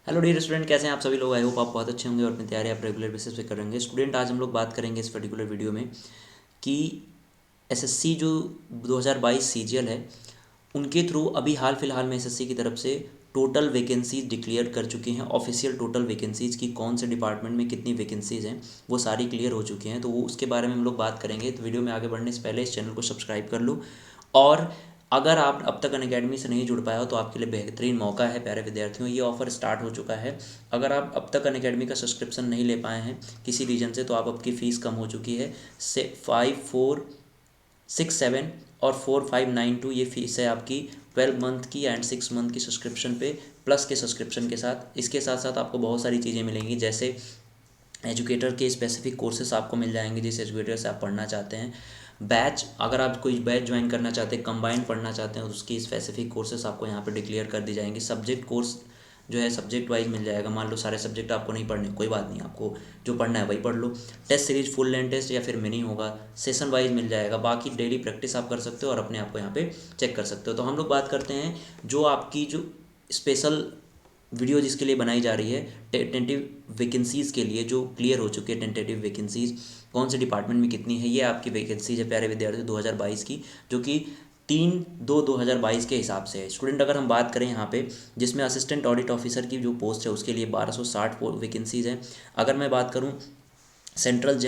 Hello dear student, कैसे हैं आप सभी लोग। आई होप आप बहुत अच्छे होंगे और अपनी तैयारी आप रेगुलर बेसिस पे करेंगे। स्टूडेंट, आज हम लोग बात करेंगे इस पर्टिकुलर वीडियो में कि एसएससी जो 2022 सीजीएल है, उनके थ्रू अभी हाल फिलहाल में एसएससी की तरफ से टोटल वैकेंसीज डिक्लेयर कर चुके हैं। ऑफिशियल टोटल वैकेंसीज की कौन से डिपार्टमेंट में कितनी वैकेंसीज हैं वो सारी क्लियर हो चुकी हैं, तो वो उसके बारे में हम लोग बात करेंगे। तो वीडियो में आगे बढ़ने से पहले इस चैनल को सब्सक्राइब कर लो। और अगर आप अब तक अनअकैडमी से नहीं जुड़ पाए हो तो आपके लिए बेहतरीन मौका है प्यारे विद्यार्थियों, ये ऑफ़र स्टार्ट हो चुका है। अगर आप अब तक अनअकैडमी का सब्सक्रिप्शन नहीं ले पाए हैं किसी रीजन से, तो आप आपकी फ़ीस कम हो चुकी है। से 5467 और 4592 ये फीस है आपकी 12 मंथ की एंड 6 मंथ की सब्सक्रिप्शन पे, प्लस के सब्सक्रिप्शन के साथ। इसके साथ साथ आपको बहुत सारी चीज़ें मिलेंगी, जैसे एजुकेटर के स्पेसिफिक कोर्सेस आपको मिल जाएंगे जिस एजुकेटर से आप पढ़ना चाहते हैं। बैच, अगर आप कोई बैच ज्वाइन करना चाहते हैं, कंबाइंड पढ़ना चाहते हैं, तो उसकी स्पेसिफिक कोर्सेस आपको यहाँ पे डिक्लेयर कर दी जाएंगी। सब्जेक्ट कोर्स जो है सब्जेक्ट वाइज मिल जाएगा। मान लो सारे सब्जेक्ट आपको नहीं पढ़ने, कोई बात नहीं, आपको जो पढ़ना है वही पढ़ लो। Test series full length test या फिर मिनी होगा, सेशन वाइज मिल जाएगा। बाकी डेली प्रैक्टिस आप कर सकते हो और अपने आप को यहाँ पे चेक कर सकते हो। तो हम लोग बात करते हैं जो आपकी जो स्पेशल वीडियो जिसके लिए बनाई जा रही है, टेंटेटिव वैकेंसीज़ के लिए जो क्लियर हो चुकी है। टेंटेटिव वैकेंसीज़ कौन से डिपार्टमेंट में कितनी है, ये आपकी वैकेंसीज है प्यारे विद्यार्थी 2022 की, जो कि 3/2/2022 के हिसाब से है। स्टूडेंट, अगर हम बात करें यहाँ पे, जिसमें असिस्टेंट ऑडिट ऑफिसर की जो पोस्ट है उसके लिए 1260 वैकेंसीज़ हैं। अगर मैं बात करूँ सेंट्रल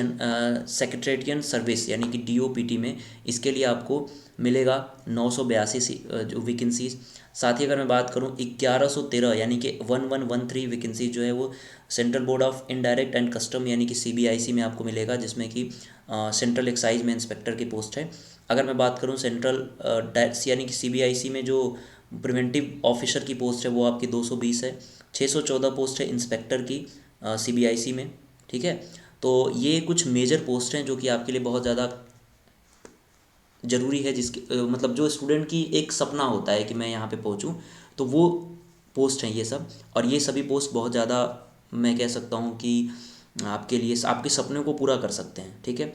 सेक्रेटेरिएट सर्विस यानी कि डीओपीटी में, इसके लिए आपको मिलेगा 982 जो वैकेंसीज। साथ ही अगर मैं बात करूं 1113 यानी कि 1113 वैकेंसी जो है वो central board of indirect and custom यानी कि सीबीआईसी में आपको मिलेगा, जिसमें कि सेंट्रल एक्साइज में इंस्पेक्टर की पोस्ट है। अगर मैं बात करूं सेंट्रल यानी कि सीबीआईसी में जो प्रिवेंटिव ऑफिसर की पोस्ट है वो आपकी 220 है। 614 पोस्ट है इंस्पेक्टर की सीबीआईसी में। ठीक है, तो ये कुछ मेजर पोस्ट हैं जो कि आपके लिए बहुत ज़्यादा ज़रूरी है, जिसके मतलब जो स्टूडेंट की एक सपना होता है कि मैं यहाँ पे पहुँचूँ, तो वो पोस्ट हैं ये सब। और ये सभी पोस्ट बहुत ज़्यादा, मैं कह सकता हूँ कि आपके लिए आपके सपने को पूरा कर सकते हैं। ठीक है,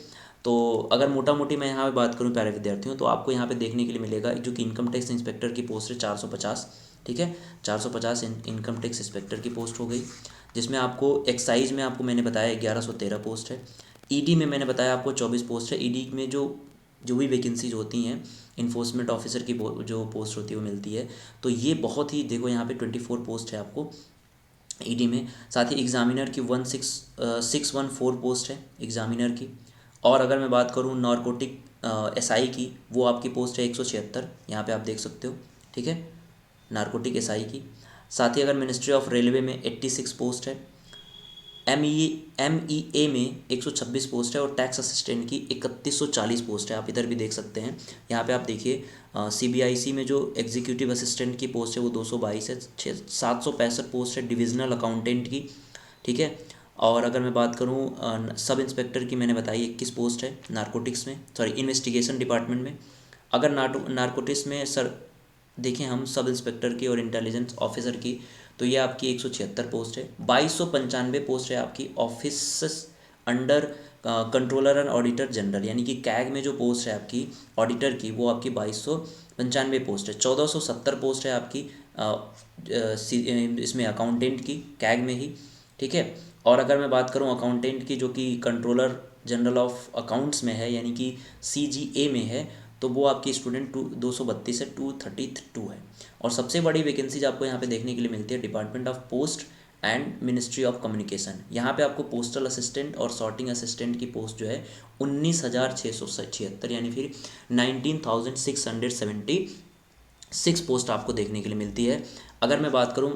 तो अगर मोटा मोटी मैं यहाँ पे बात करूँ प्यारे विद्यार्थियों, तो आपको यहाँ पे देखने के लिए मिलेगा जो कि इनकम टैक्स इंस्पेक्टर की पोस्ट है 450। ठीक है, 450 इनकम टैक्स इंस्पेक्टर की पोस्ट हो गई, जिसमें आपको एक्साइज में आपको मैंने बताया 1113 पोस्ट है। ईडी में मैंने बताया आपको 24 पोस्ट है। ईडी में जो जो भी वैकेंसीज होती हैं, इन्फोर्समेंट ऑफिसर की जो पोस्ट होती है वो मिलती है। तो ये बहुत ही, देखो यहाँ पे 24 पोस्ट है आपको ईडी में। साथ ही एग्ज़ामिनर की 614 पोस्ट है एग्ज़ामिनर की। और अगर मैं बात करूँ नारकोटिक एसआई की, वो आपकी पोस्ट है 176, यहाँ पे आप देख सकते हो। ठीक है, नारकोटिक एसआई की। साथ ही अगर मिनिस्ट्री ऑफ रेलवे में 86 पोस्ट है। एम ई ए में 126 पोस्ट है और टैक्स असिस्टेंट की 3140 पोस्ट है, आप इधर भी देख सकते हैं। यहाँ पे आप देखिए सीबीआईसी में जो एग्जीक्यूटिव असिस्टेंट की पोस्ट है वो 222 है। 765 पोस्ट है डिविजनल अकाउंटेंट की। ठीक है, और अगर मैं बात करूँ सब इंस्पेक्टर की, मैंने बताई 21 पोस्ट है नारकोटिक्स में, सॉरी इन्वेस्टिगेशन डिपार्टमेंट में। अगर नारकोटिक्स में सर देखें हम सब इंस्पेक्टर की और इंटेलिजेंस ऑफिसर की, तो ये आपकी 176 पोस्ट है। 2295 पोस्ट है आपकी office under controller and auditor general यानी कि कैग में जो पोस्ट है आपकी ऑडिटर की, वो आपकी 2295 पोस्ट है। 1470 पोस्ट है आपकी इसमें अकाउंटेंट की, कैग में ही। ठीक है, और अगर मैं बात करूं अकाउंटेंट की, जो कि कंट्रोलर जनरल ऑफ अकाउंट्स में है यानी कि सीजीए में है, तो वो आपकी स्टूडेंट 232 है, 232 है। और सबसे बड़ी वैकेंसीज आपको यहाँ पे देखने के लिए मिलती है department of post and ministry of communication. यहाँ पे आपको पोस्टल असिस्टेंट और सॉर्टिंग असिस्टेंट की पोस्ट जो है 19,676 यानी फिर 19,676 पोस्ट आपको देखने के लिए मिलती है। अगर मैं बात करूँ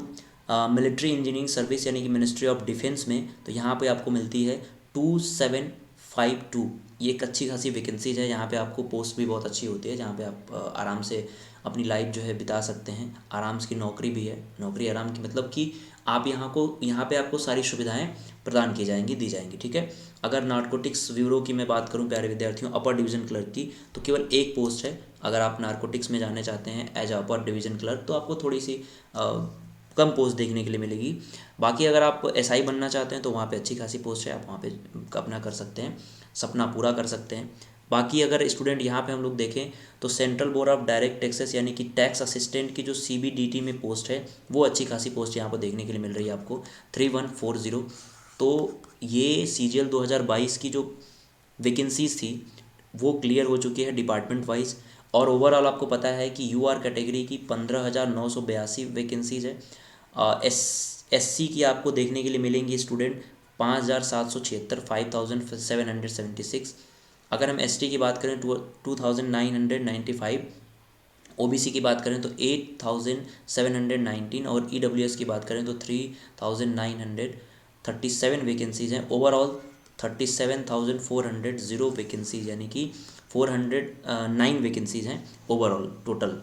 मिलिट्री इंजीनियरिंग सर्विस यानी कि मिनिस्ट्री ऑफ डिफेंस में, तो यहाँ पे आपको मिलती है 2752। ये एक अच्छी खासी वैकेंसीज है। यहाँ पे आपको पोस्ट भी बहुत अच्छी होती है, जहाँ पे आप आराम से अपनी लाइफ जो है बिता सकते हैं। आराम की नौकरी भी है, नौकरी आराम की मतलब कि आप यहाँ पे आपको सारी सुविधाएं प्रदान की जाएंगी, दी जाएंगी। ठीक है, अगर नारकोटिक्स ब्यूरो की मैं बात करूँ प्यारे विद्यार्थियों, अपर डिवीज़न क्लर्क की, तो केवल एक पोस्ट है। अगर आप नारकोटिक्स में जाने चाहते हैं एज अपर डिवीज़न क्लर्क, तो आपको थोड़ी सी कम पोस्ट देखने के लिए मिलेगी। बाकी अगर आप एसआई बनना चाहते हैं तो वहाँ पे अच्छी खासी पोस्ट है, आप वहाँ पे अपना कर सकते हैं, सपना पूरा कर सकते हैं। बाकी अगर स्टूडेंट यहाँ पे हम लोग देखें तो central board of direct taxes यानी कि टैक्स असिस्टेंट की जो CBDT में पोस्ट है वो अच्छी खासी पोस्ट यहाँ पर देखने के लिए मिल रही है आपको 3140। तो ये CGL 2022 की जो वैकेंसीज थी वो क्लियर हो चुकी है डिपार्टमेंट वाइज। और ओवरऑल आपको पता है कि UR कैटेगरी की 15,982 वैकेंसीज है। SC की आपको देखने के लिए मिलेंगी स्टूडेंट 5,776, 5,776। अगर हम ST की बात करें 2,995, OBC की बात करें तो 8,719 और EWS की बात करें तो 3,937 वैकेंसीज हैं। ओवरऑल 37,400 जीरो वैकेंसीज यानी कि 409 वैकेंसीज हैं ओवरऑल टोटल।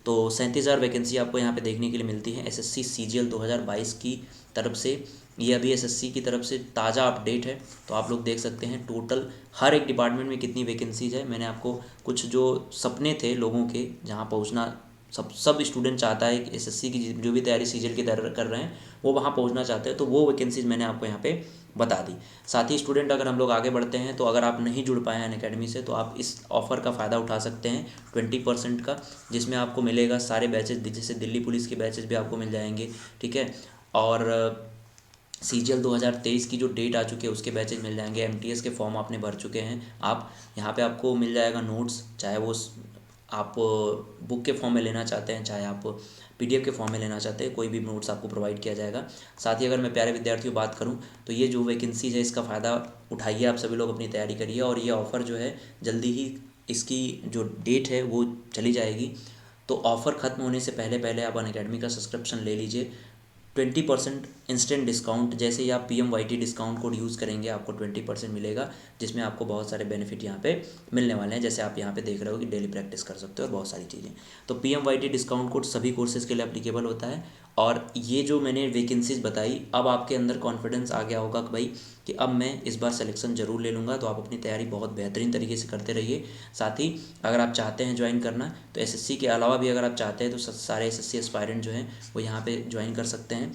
तो 37,000 वैकेंसी आपको यहाँ पे देखने के लिए मिलती है SSC CGL 2022 की तरफ से। ये अभी SSC की तरफ से ताज़ा अपडेट है, तो आप लोग देख सकते हैं टोटल हर एक डिपार्टमेंट में कितनी वैकेंसीज है। मैंने आपको कुछ जो सपने थे लोगों के जहाँ पहुँचना सब स्टूडेंट चाहता है कि SSC की जो भी तैयारी CGL की तैयारी कर रहे हैं वो वहाँ पहुँचना चाहते हैं, तो वो वैकेंसीज मैंने आपको यहाँ पे बता दी। साथ ही स्टूडेंट अगर हम लोग आगे बढ़ते हैं तो अगर आप नहीं जुड़ पाए हैं अनअकैडमी से तो आप इस ऑफ़र का फ़ायदा उठा सकते हैं 20% का, जिसमें आपको मिलेगा सारे बैचेज, जैसे दिल्ली पुलिस के बैचेज भी आपको मिल जाएंगे, ठीक है। और CGL 2023 की जो डेट आ चुकी है उसके बैचेज मिल जाएंगे। MTS के फॉर्म आपने भर चुके हैं आप, यहाँ पे आपको मिल जाएगा नोट्स, चाहे वो आप बुक के फॉर्म में लेना चाहते हैं चाहे आप PDF के फॉर्म में लेना चाहते हैं, कोई भी नोट्स आपको प्रोवाइड किया जाएगा। साथ ही अगर मैं प्यारे विद्यार्थियों बात करूं तो ये जो वैकेंसीज है इसका फ़ायदा उठाइए, आप सभी लोग अपनी तैयारी करिए। और ये ऑफ़र जो है जल्दी ही इसकी जो डेट है वो चली जाएगी, तो ऑफ़र ख़त्म होने से पहले पहले आप अनअकैडमी का सब्सक्रिप्शन ले लीजिए। 20% इंस्टेंट डिस्काउंट, जैसे ही आप PMYT डिस्काउंट कोड यूज़ करेंगे आपको 20% मिलेगा, जिसमें आपको बहुत सारे बेनिफिट यहाँ पे मिलने वाले हैं। जैसे आप यहाँ पे देख रहे हो कि डेली प्रैक्टिस कर सकते हो और बहुत सारी चीज़ें। तो PMYT डिस्काउंट कोड सभी कोर्सेज़ के लिए एप्लीकेबल होता है। और ये जो मैंने वैकेंसीज बताई, अब आपके अंदर कॉन्फिडेंस आ गया होगा कि भाई कि अब मैं इस बार सिलेक्शन ज़रूर ले लूँगा। तो आप अपनी तैयारी बहुत बेहतरीन तरीके से करते रहिए। साथ ही अगर आप चाहते हैं ज्वाइन करना तो SSC के अलावा भी अगर आप चाहते हैं तो सारे SSC एस्पायरेंट जो हैं वो यहाँ पे ज्वाइन कर सकते हैं।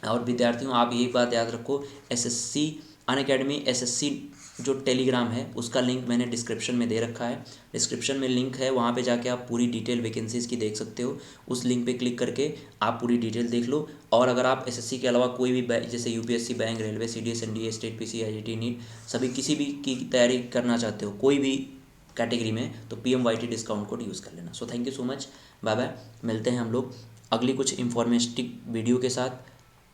और विद्यार्थियों आप ये बात याद रखो, SSC अनअकैडमी SSC जो टेलीग्राम है उसका लिंक मैंने डिस्क्रिप्शन में दे रखा है। डिस्क्रिप्शन में लिंक है, वहाँ पे जाके आप पूरी डिटेल वैकेंसीज़ की देख सकते हो। उस लिंक पे क्लिक करके आप पूरी डिटेल देख लो। और अगर आप SSC के अलावा कोई भी जैसे UPSC, bank, railway, CDS, NDA, state PC, IIT, NEET सभी किसी भी की तैयारी करना चाहते हो कोई भी कैटेगरी में, तो PMYT डिस्काउंट कोड यूज़ कर लेना। So thank you so much, bye bye. मिलते हैं हम लोग अगली कुछ इन्फॉर्मेटिव वीडियो के साथ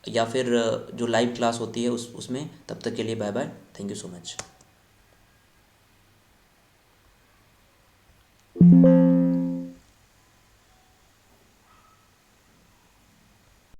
या फिर जो लाइव क्लास होती है उसमें। तब तक के लिए bye bye, thank you so much.